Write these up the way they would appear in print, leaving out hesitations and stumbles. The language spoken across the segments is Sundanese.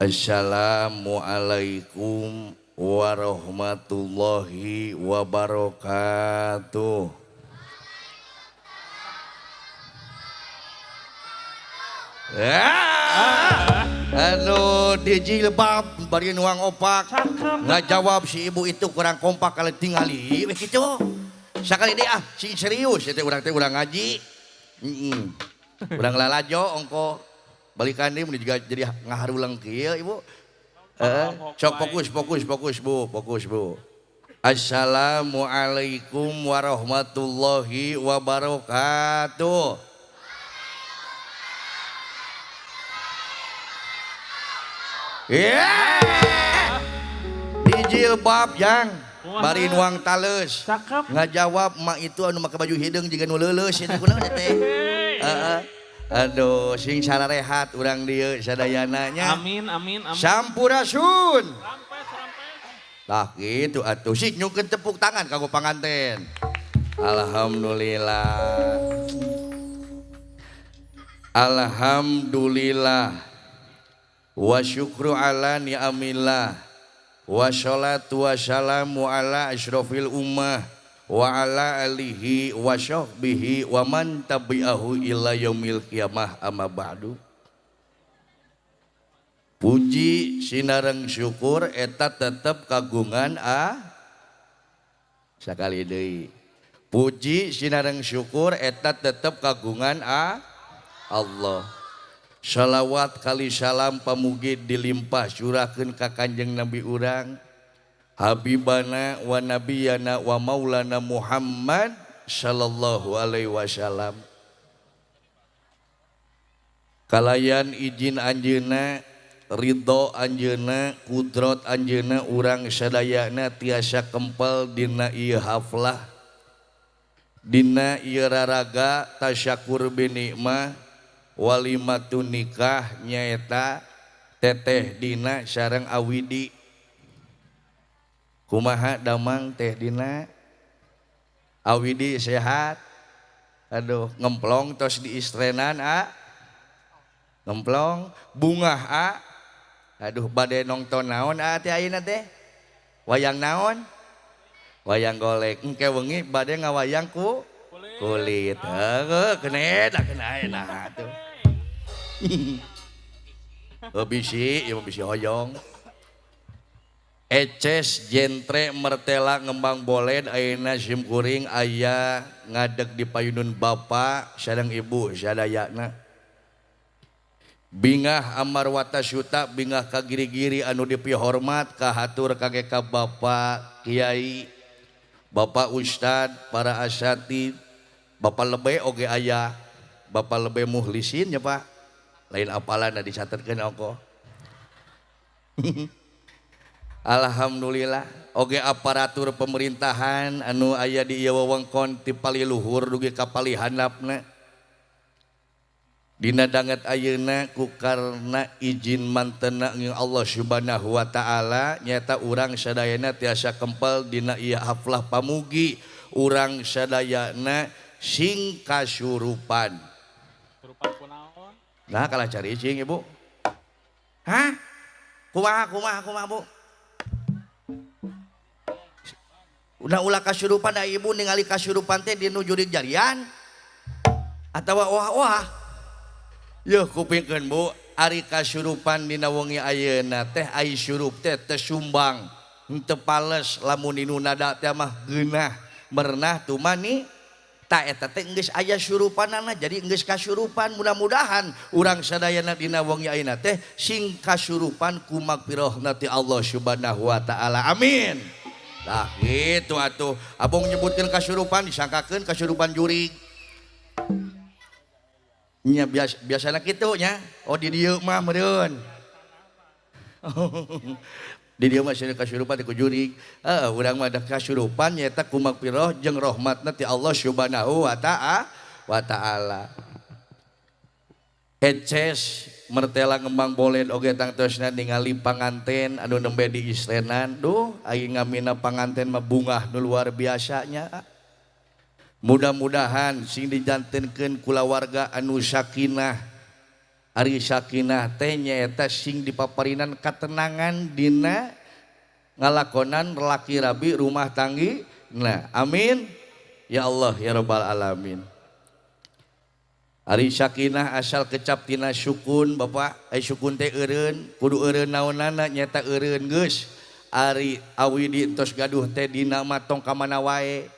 Assalamualaikum warahmatullahi wabarakatuh. Di jilbab bari nuang opak nggak jawab si ibu itu kurang kompak kalau tingali begitu sekali dia si serius itu orang teh urang ngaji urang lalajo ongko balikan dia juga jadi ngaharulang kieu ibu. Sok fokus bu. Assalamualaikum warahmatullahi wabarakatuh. Di jilbab yang bari nuang tales ngajawab mak itu anu make baju hidung juga nu leuleus itu kunaon teh. Aduh sing sararehat urang dieu sadayana nya. Amin. Sampurasun. Tah kitu atuh sik nyukeun tepuk tangan kanggo panganten. Alhamdulillah. Wa syukru ala ni'amillah wa sholatu wa salamu ala asyrafil ummah wa ala alihi wa sahbihi wa man tabi'ahu ila yaumil qiyamah amma ba'du. Puji sinareng syukur eta tetep kagungan sakali deui. Puji sinareng syukur eta tetep kagungan Allah. Shalawat kali salam pamugi dilimpah curahkeun ka Kanjeng Nabi urang Habibana wa nabiyana wa maulana Muhammad sallallahu alaihi wasallam. Kalayan izin anjeunna, ridho anjeunna, kudrat anjeunna urang sadayana tiasa kempel dina ieu haflah, dina ieu raraga tasyakur binikmah walimatun nikah nyaeta teteh dina sareng awidi. Kumaha damang teh dina awidi sehat? Aduh ngemplong tos di istrenan ngemplong bungah aduh bade nongton naon teh ayeuna teh wayang naon wayang golek engke wengi bade ngawayang kulit kena enak tuh. Bisi hoyong eces jentre mertela ngembang boled ayeuna sim kuring aya ngadeg di payunun bapa sareng ibu sadayana. Bingah amar watasyuta bingah kagiri-giri anu dipihormat kahatur kage ka bapak kiai, bapak ustad, para asatid, bapak lebe oge aya, bapak lebe muhlisin ya Pak. Lain apalan da dicatatkeun ongko. Alhamdulillah oge aparatur pemerintahan anu aya di ieu wewengkon ti paliluhur dugi ka palihandapna. Dina danget ayeuna ku karna izin mantenna Allah Subhanahu wa taala nyata urang sadayana tiasa kempel dina ieu haflah pamugi urang sadayana sing kasurupan. Surupan kunaon? Nah kalah cari cing ibu. Hah? Kumaha bu? Ulah kasurupan da ibu ningali kasurupan teh dinu jurig jarian atawa wah. Yeuh kupingkeun bu, ari kasurupan dina wengi ayeuna teh ai surup teh sumbang, henteu pales lamun dinu nada teh mah geunah merenah tumani ta eta teh geus aya surupanana jadi geus kasurupan. Mudah-mudahan urang sadayana dina wengi ayeuna teh sing kasurupan ku magfirahna ti Allah Subhanahu wa taala. Amin. Lah gitu atuh abong nyebutkeun kasurupan disangkakeun kasurupan jurig. Nya biasana kitu nya. Oh di dieu mah meureun. Di dieu mah seueur kasurupan ku jurig. Urang mah da kasurupan nyaeta ku magfirah jeung rahmatna ti Allah Subhanahu wa taala. Eces mertela ngembang boled oge tangtosna ningali panganten anu nembe di istrenan. Duh aing ngamina panganten mah bungah nu luar biasanya. Mudah-mudahan sing dijantenkeun kula warga anu sakinah Ari sakinah teh nyaeta sing dipaparinan katenangan dina ngalakonan laki rabi rumah tanggi. Nah, amin ya Allah ya rabbal alamin. Ari sakinah asal kecap tina sukun Bapak, sukun teh eureun, kudu eureun naonnana nyaeta eureun geus. Ari awidi tos gaduh teh dina mah tong ka mana wae.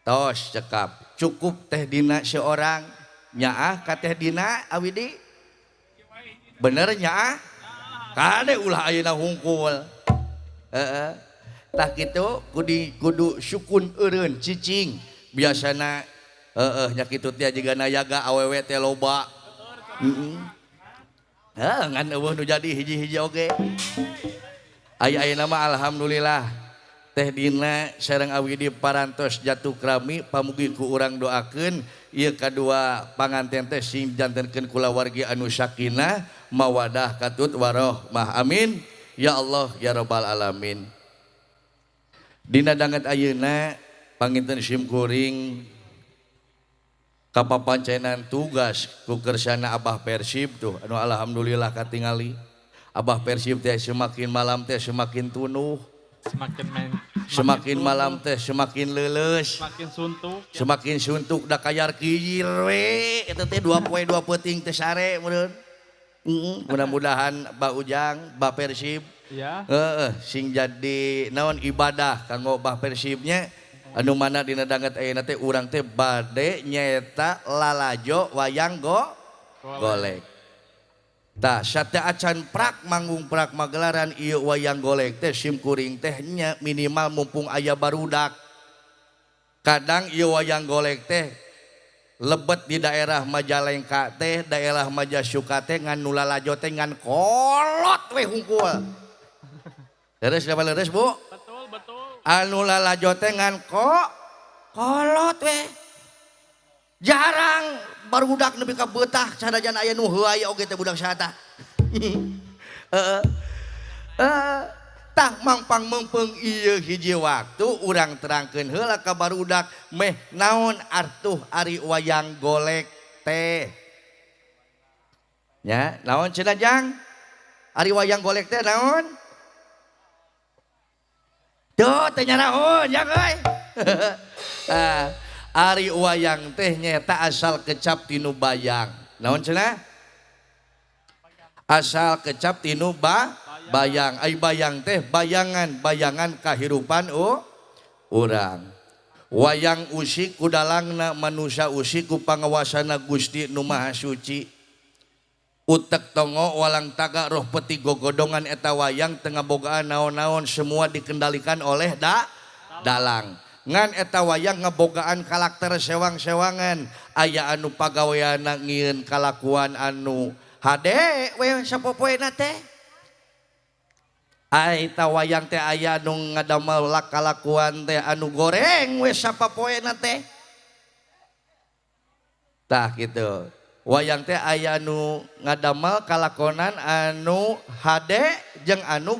Tos cekap, cukup teh dina seorang nyaah ka teh dina awidi. Bener nyaah? Kade ulah ayeuna hungkul. Heeh. Tah kitu kudu sukun eureun cicing. Biasana nya kitu teh jigana yaga awewe teh loba. Heeh. Ngan eueuh nu jadi hiji-hiji oge. Aya-aya nama alhamdulillah teh dina sareng awidi parantos jatuh krami pamugi ku urang doakeun ieu kadua panganten teh sing jantenkeun kulawargi anu sakinah mawadah katut warahmah amin ya Allah ya rabbal alamin. Dina danget ayeuna panginten simkuring kapapancenan tugas ku kersana Abah Persib tuh anu alhamdulillah katingali. Abah Persib teh semakin malam teh semakin tunuh, semakin malam teh semakin leuleus, semakin suntuk da kayar kiyir we eta teh 2 poe 2 peuting teh sare meureun. Mudah-mudahan Mbak Ujang, Mbak Persib ya. Sing jadi naon ibadah kanggo Mbah Persibnya anu mana dina danget ayeuna teh urang teh bade nyaeta lalajo wayang golek. Tah satya acan prak manggung prak magelaran ieu wayang golek teh simkuring teh nya minimal mumpung aya barudak. Kadang ieu wayang golek teh lebet di daerah Majalengka teh, daerah Majasuka teh ngan nu lalajo teh ngan kolot we hungkul. Leres da leres Bu? Betul. Anu lalajo teh ngan kolot we. Jarang barudak nepi ka beutah sanajan aya nu heueuy oge teh budak saha. Tah mangpang mengpeung ieu hiji waktu urang terangkeun heula ka barudak meh naon artuh ari wayang golek teh. Nya, naon cenah Jang? Ari wayang golek teh naon? Tuh teh nya naon Jang euy? Ari wayang teh nyata asal kecap tinu bayang. Naon cenah? Asal kecap tinu bayang. Ai bayang teh bayangan kahirupan urang. Wayang usik ku dalangna manusia usik ku pangawasana Gusti Nu Maha Suci. Utek tongo walang taga roh peti gogodongan eta wayang tengah bogaan naon-naon semua dikendalikan oleh dalang. Ngan eta wayang ngebogaan karakter sewang-sewangan aya anu pagaweana ngieun kalakuan anu hade we sapopoena teh eta wayang teh aya anu ngadamel kalakuan teh anu goreng we sapopoena teh tah kitu wayang teh aya anu ngadamel kalakonan anu hade jeung anu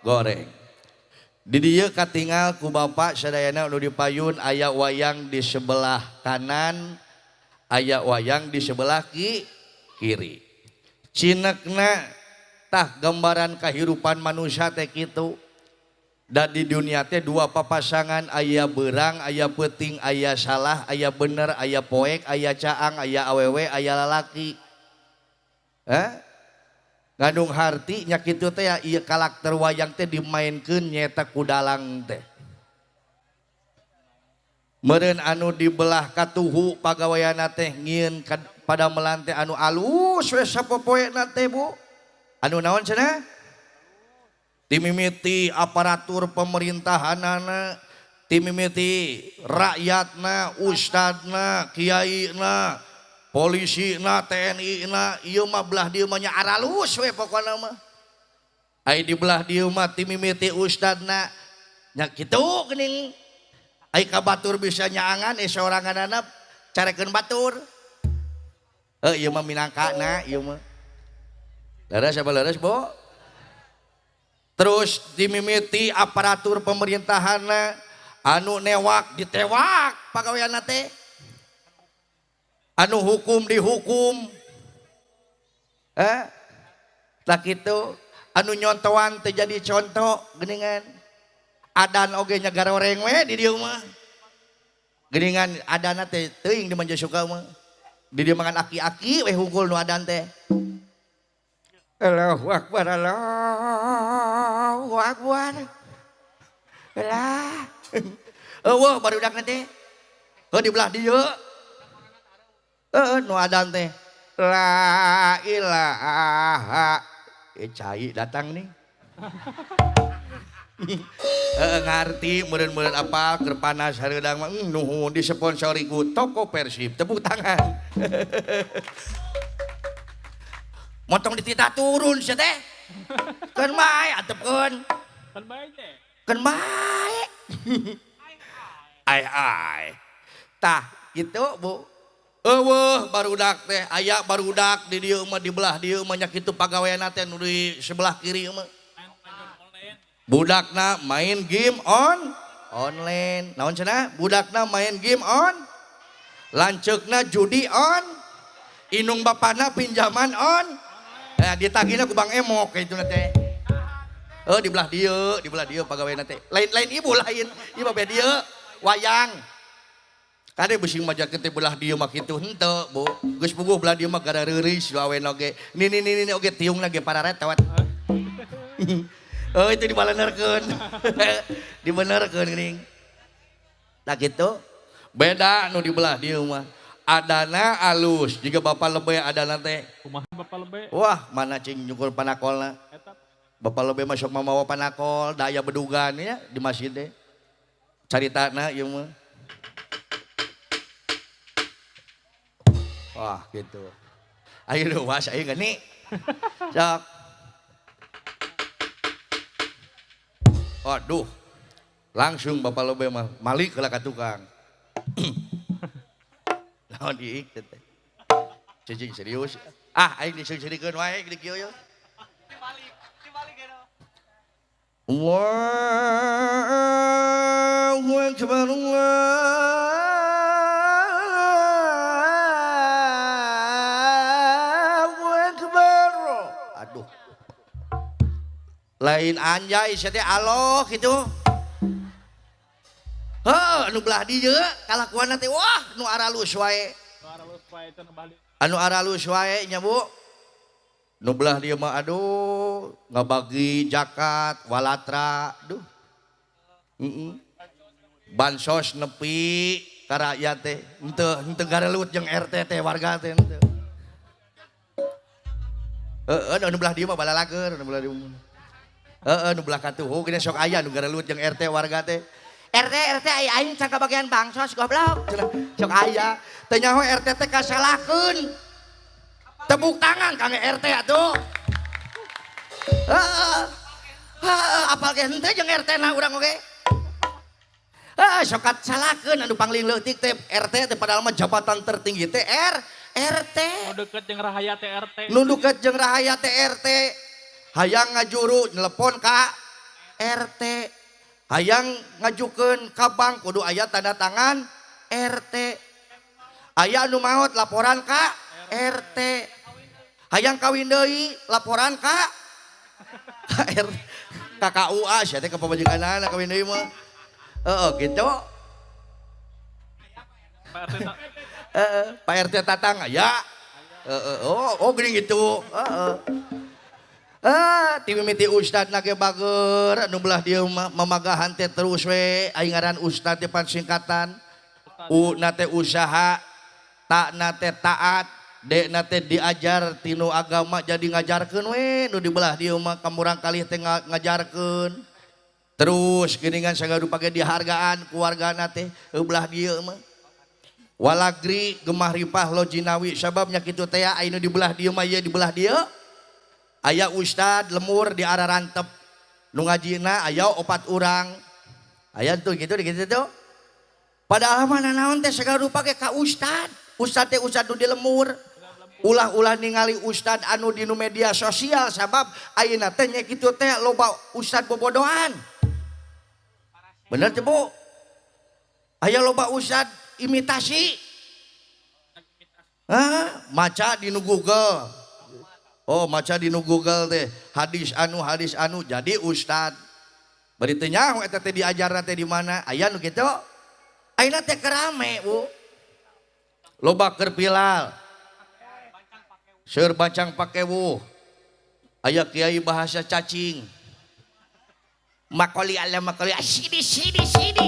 goreng. Di dieu katingal ku bapak sadayana nu dipayun aya wayang di sebelah kanan, aya wayang di sebelah kiri. Cinekna tah gambaran kahirupan manusia teh kitu. Da di dunia teh dua papasangan aya beurang, aya peuting, aya salah, aya bener, aya poek, aya caang, aya awewe, aya lalaki. Ngandung harti nya kitu teh ya ieu karakter wayang teh dimainkeun nyaeta ku dalang teh. Meureun anu dibelah katuhu pagaweana teh ngieun pada melan teh anu alus we sapopoena teh Bu. Anu naon cenah? Timimiti aparatur pemerintahanana, timimiti rakyatna, ustadna, kiaina, polisina, TNI-na, ieu mah belah dieu mah nya aralus we pokona mah. Ai di belah dieu mah timimiti ustadna nya kitu geuning. Ai ka batur bisa nyaangan soranganana carekeun batur. Ieu mah minangkana ieu mah. Leres apa leres, Bu? Terus dimimiti aparatur pemerintahanna anu newak ditewak pagaweanna teh. Anu hukum dihukum, eh tak itu anu nyontoan teh jadi contoh geningan adan oge nya garoreng we di dieu mah geningan adana teh teuing di manja suka mah di dieu makan aki-aki we hungkul nu adan teh Allahu Akbar Allahu Akbar lah eueuh barudak teh di belah dieu nu adan teh la ilaha cai datang nih ngarti meureun-meureun apa keur panas hareudang mah nuhun disponsori ku toko Persib tepuk tangan motong ditita turun sia teh keun bae atepkeun Kan bae teh. keun bae ai tah kitu Bu eueuh barudak teh aya barudak di dieu mah di belah dieu mah nya kitu pagaweana teh nu di sebelah kiri mah budakna main game online naon cenah budakna main game lanceukna judi inung bapana pinjaman ditagihna ku Bang Emok kaituna teh di belah dieu pagaweana teh lain ibu lain ieu mah dieu wayang kade beusi majakeun teh belah dieu mah kitu henteu Bu geus puguh belah dieu mah gara reureus awen oge ni oge tiungna ge pararet tawat itu dibenerkeun dibenerkeun geuning tak kitu beda nu di belah dieu mah adana alus jiga Bapak Lebe adana teh Kumaha Bapak Lebe? wah mana cing nyukur panakolna Eta Bapak Lebe masuk mamawa panakol daya bedugan ya di masjid teh caritana ieu mah wah gitu ayo luas ayo gani sok waduh langsung Bapak Lebe mah malik heula ka tukang naon ieu teh cicing serius aing diseureurkeun wae di kieu yeuh Allahu Akbar Allahu Akbar aduh lain anjay sia teh aloh kitu nu belah dieu kalakuanna teh wah nu aralus wae suara lu supaya itu balik. anu aralus wae nya Bu nu belah dieu mah aduh ngabagi zakat walatra duh bansos nepi ka rakyat teh henteu garelut jeung RT teh warga teh henteu nu belah dieu mah balalakeun nu belah dieu nu belah katuhu gini sok aya nu garelut jeung RT warga teh RT aya aing can kabagian bansos goblok sok aya teh nyaho RT teh kasalahkeun tepuk tangan kangge RT atuh apal ge henteu jeung RT na urang oge sok salahkeun anu pangling leutik teh RT teh padahal mah jabatan tertinggi teh RT Nu deket jeung Rahaya TRT. nu deket jeung Rahaya TRT hayang ngajuru nelepon ka RT hayang ngajukeun ka bank kudu aya tanda tangan RT aya anu maot laporan ka RT hayang kawin deui laporan ka KUA sia teh ka pamajikanana kawin deui mah gitu Pak RT Pak RT tatang aya geuning gitu ti mimiti ustad nage bager anu belah dieu mah mamagahan teh terus we aing ngaran ustad teh pan singkatan U na teh usaha ta na teh taat D na teh diajar tinu agama jadi ngajarkeun we nu di belah dieu mah kamurang kalih teh ngajarkeun terus geuningan sagadu pake dihargaan keluargana teh belah dieu mah walagri gemah ripah lojinawi sababnya kitu teh aya nu di belah dieu mah ieu di belah dieu aya ustad lemur di arah rantep nu ngajina aya 4 urang aya tuh gitu tuh padahal mah naon teh sagala rupa ge ka ustad teh ustad nu di lemur ulah-ulah ningali ustad anu di nu media sosial sabab ayeuna teh nya kitu teh loba ustad bobodohan bener teh Bu aya loba ustad imitasi maca di nu Google Oh maca di Google teh hadis anu jadi ustad. Bari teu nyaho eta teh diajarna teh di mana? Aya nu kitu. Ayeuna teh kerame, Bu. Loba keur pilal. Seur bancang pake wuh. Aya kiai bahasa cacing. Makoli sini.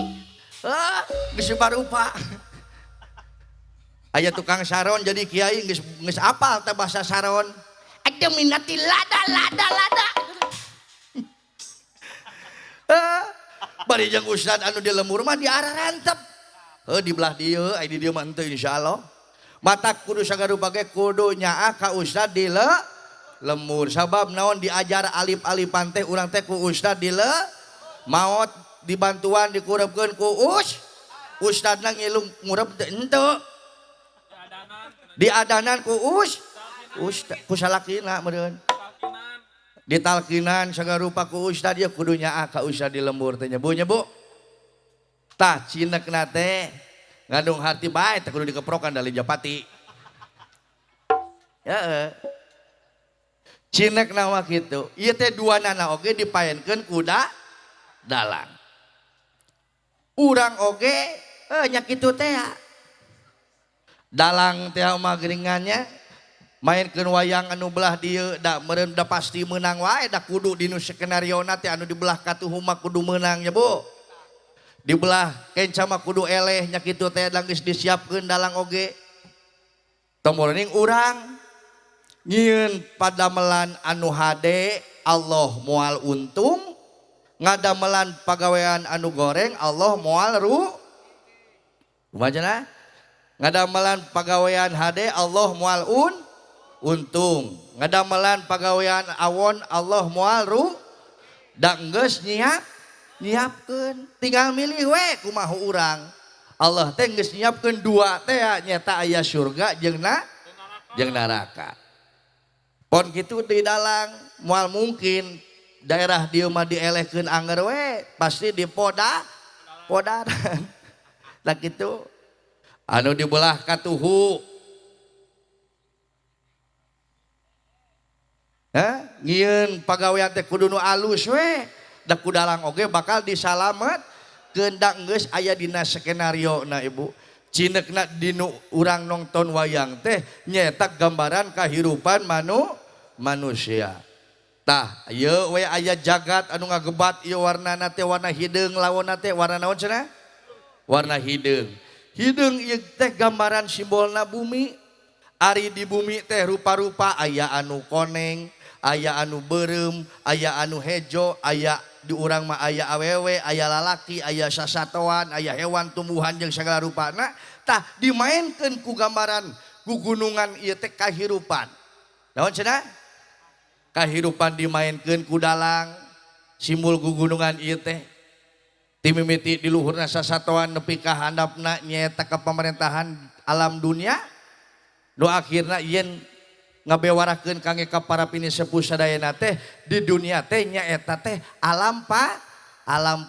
Geus barupa. Aya tukang saron jadi kiai geus apal teh bahasa saron. Ada minati lada. Bari jeung ustad anu di lembur mah diarah rantep. Di belah dieu, ai di dieu mah henteu insyaallah. Mata kudu sagarupa ge kudu nyaa ka ustad di lembur. Sabab naon diajar alif-alifan teh urang teh ku ustad di maot dibantuan dikurepkeun ku ustadna ngilung ngurep teh henteu. Diadanan ku ustad ku salakina meureun. Ditalkinan sagarupa ku ustad ya kudu nyaa ka ustad di lembur teh nya Bu. Tah cinekna teh ngandung hati bae teh kudu dikeprokan dari Japati. Ya cinekna mah kitu. Ieu teh duanana oge dipaenkeun kuda dalang. Urang oge nya kitu teh. Dalang teh mah geringannya mainkeun wayang anu belah dieu da meureun da pasti meunang wae da kudu dinu skenariona teh anu dibelah katuhu mah kudu meunang nya Bu. Dibelah kenca mah kudu eleh nya kitu teh da geus disiapkeun dalang oge. Tomorning urang nyieun padamelan anu hade Allah moal untung, ngadamelan pagawean anu goreng Allah moal Kumajana? Ngadamelan pagawean hade Allah moal untung, ngadamelan pagawean awon Allah moal da geus nyiapkeun tinggal milih we kumaha urang. Allah teh geus nyiapkeun dua teh nyata aya surga jeung neraka. Pon kitu di dalang moal mungkin daerah dieu mah dielehkeun anger we pasti dipodaran. Lah kitu anu dibelah katuhu ngieun pagawean teh kudu nu alus we. Da ku dalang oge bakal disalamet keundak geus aya dina skenario na Ibu. Cinekna dinu urang nongton wayang teh nyetak gambaran kahirupan manusia. Tah ieu we aya jagat anu ngagebat ieu warnana teh warna hideung lawanna teh warna naon cenah? Warna hideung. Hideung ieu teh gambaran simbolna bumi. Ari di bumi teh rupa-rupa aya anu koneng, aya anu beureum, aya anu hejo, aya di urang mah aya awewe, aya lalaki, aya sasatoan, aya hewan tumbuhan jeung sagala rupana. Tah dimainkeun ku gambaran gugunungan ieu teh kahirupan. Naon cenah? Kahirupan dimainkeun ku dalang simbol gugunungan ieu teh. Ti mimiti di luhurna sasatoan nepi ka handapna nyaeta ka pamerintahan alam dunia. Nu akhirna yen ngabewarakeun kangge ka para pini sepuh sadayana teh di dunia teh nyaeta teh alam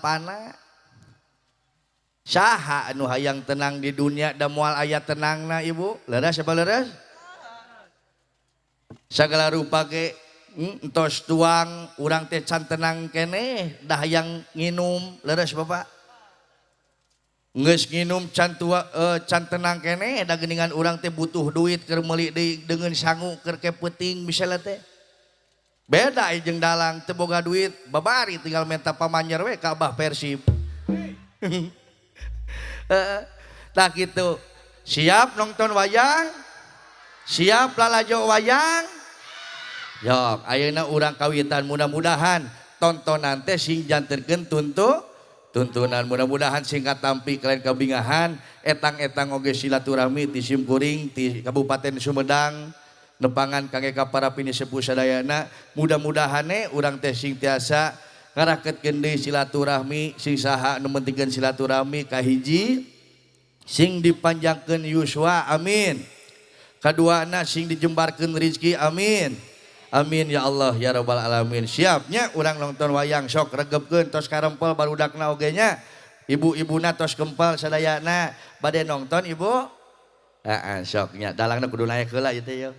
pana. Saha anu hayang tenang di dunia da moal aya tenangna Ibu? Leres apa leres? Sagala rupa ge entos tuang urang teh can tenang keneh da hayang nginum. Leres Bapak? Geus nginum can tenang keneh da geuningan urang teh butuh duit keur meuli deui dengan sangu keur kepeuting misalnya teh. Beda jeung dalang teu boga duit babari tinggal menta pamanjer we ka Abah Persib. Tah kitu. Siap nonton wayang? Siap lalajo wayang? Yok, ayeuna urang kawitan mudah-mudahan tontonan teh sing jantenkeun tuntunan mudah-mudahan singkat tampi kalian kabingahan etang-etang oge silaturahmi ti Simkuring ti Kabupaten Sumedang nepangan kangge ka para pini sepuh sadayana mudah-mudahane urang teh sing tiasa ngarakeutkeun deui silaturahmi sing saha nu mentingkeun silaturahmi kahiji sing dipanjangkeun yuswa amin, kaduana sing dijembarkeun rezeki amin. Amin ya Allah ya rabbal alamin. Siapnya urang nonton wayang sok regepkeun tos karempel barudakna oge nya. Ibu-ibuna tos kempel sadayana bade nonton Ibu. Heeh sok nya dalangna kudu naek heula ieu teh.